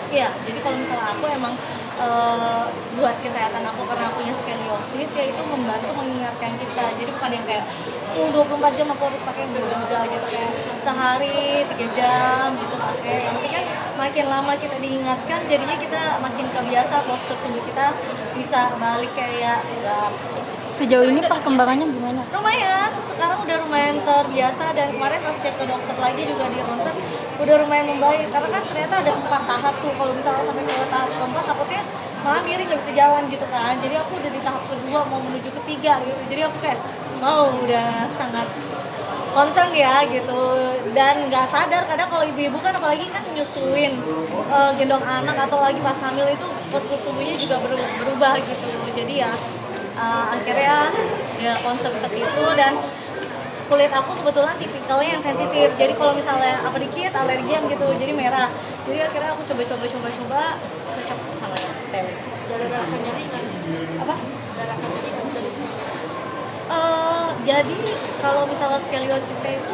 Iya, jadi kalau misalnya aku emang buat kesehatan aku karena aku punya skoliosis, ya itu membantu mengingatkan kita. Jadi bukan yang kayak 24 jam aku harus pakai juga gitu, kayak sehari 3 jam gitu pakai. Yang penting kan makin lama kita diingatkan, jadinya kita makin kebiasa, postur tubuh kita bisa balik kayak udah. Sejauh ini perkembangannya gimana? Lumayan, sekarang udah lumayan terbiasa, dan kemarin pas cek ke dokter lagi juga di ronsen udah lumayan membaik, karena kan ternyata ada 4 tahap tuh. Kalau misalnya sampai ke tahap keempat takutnya malah miring nggak bisa jalan gitu kan. Jadi aku udah di tahap kedua mau menuju ketiga gitu, jadi aku kayak udah sangat concern ya gitu. Dan nggak sadar kadang kalau ibu-ibu kan, apalagi kan nyusuin, gendong anak atau lagi pas hamil, itu postur tubuhnya juga berubah gitu. Jadi ya akhirnya ya concern ke situ. Dan kulit aku kebetulan tipikalnya yang sensitif, jadi kalau misalnya apa dikit alergian gitu, jadi merah. Jadi akhirnya aku coba cocok sama teh. Dari rasa nyeri nggak? Apa? Dari rasa nyeri nggak dari sini? Jadi kalau misalnya skoliosisnya itu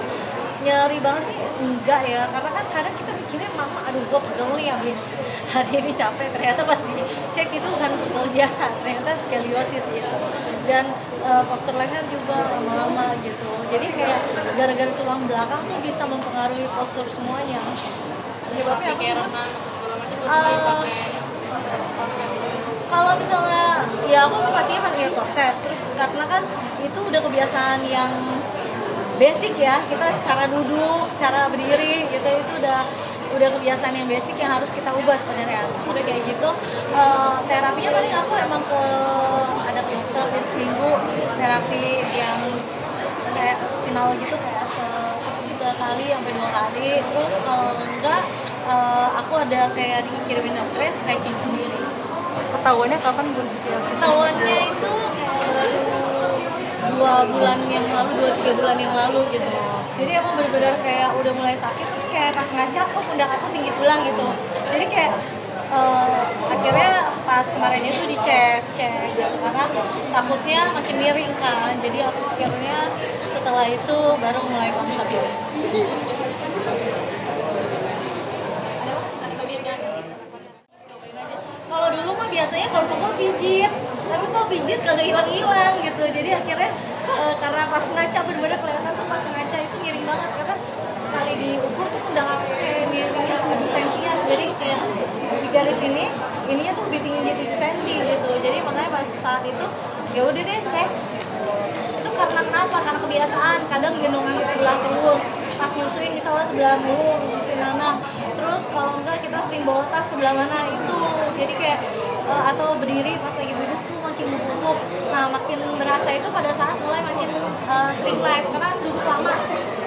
nyeri banget sih enggak ya, karena kan kadang kita mikirnya mama aduh gue pegel nih habis hari ini capek, ternyata pas dicek itu bukan pegel biasa, ternyata skoliosis gitu. Dan postur leher juga lama-lama gitu, jadi kayak gara-gara tulang belakang tuh bisa mempengaruhi postur semuanya. Penyebabnya apa sih, Bu? Segala macam udah mulai pakai konsep. Kalau misalnya ya aku sih pastinya pakai korset, terus karena kan itu udah kebiasaan yang basic ya, kita cara duduk, cara berdiri gitu, itu udah kebiasaan yang basic yang harus kita ubah sebenarnya. Udah kayak gitu, terapinya paling aku emang ada ke dokter dan seminggu terapi yang kayak spinal gitu, kayak sekali sampai 2 kali. Terus kalau enggak, aku ada kayak dikirimin dokter stretching sendiri. Ketahuannya kapan Bu? Ketahuannya itu 2 bulan yang lalu, 2-3 bulan yang lalu gitu. Jadi emang benar-benar kayak udah mulai sakit, terus kayak pas ngaca kok pundak aku tinggi sebelah gitu. Jadi kayak akhirnya pas kemarin itu dicek gitu, karena takutnya makin miring kan. Jadi aku akhirnya setelah itu baru mulai konsultasi. Kalau dulu mah biasanya kalau pukul pijit, tapi kok pijit kagak hilang-hilang gitu. Jadi akhirnya karena pas ngaca bener-bener kelihatan tuh pas ngaca itu miring banget, karena sekali diukur tuh udah kayak miringnya 7 sentian. Jadi kayak di garis ininya tuh lebih tinggi 7 senti gitu. Jadi makanya pas saat itu ya udah deh cek. Itu karena kenapa? Karena kebiasaan. Kadang gendongan sebelah terus. Pas nyusuin misalnya sebelah mulu, nyusuin anak. Terus kalau enggak kita sering bawa tas sebelah mana itu. Jadi kayak atau berdiri pas lagi duduk tuh makin ngebungkuk. Nah makin berasa itu pada saat mulai makin sering live karena duduk lama.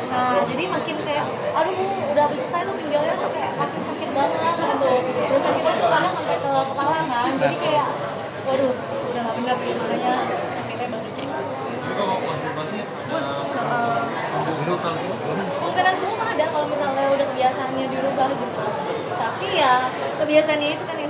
Nah jadi makin kayak aduh udah habis selesai tuh pinggangnya tuh kayak makin sakit banget gitu. Dan sakitnya tuh kadang sampai ke kepala kan. Jadi kayak waduh udah gak bener nih, makanya akhirnya baru cek. Kemungkinan semua ada kalau misalnya udah kebiasaannya dirubah gitu. Tapi ya kebiasaannya itu kan yang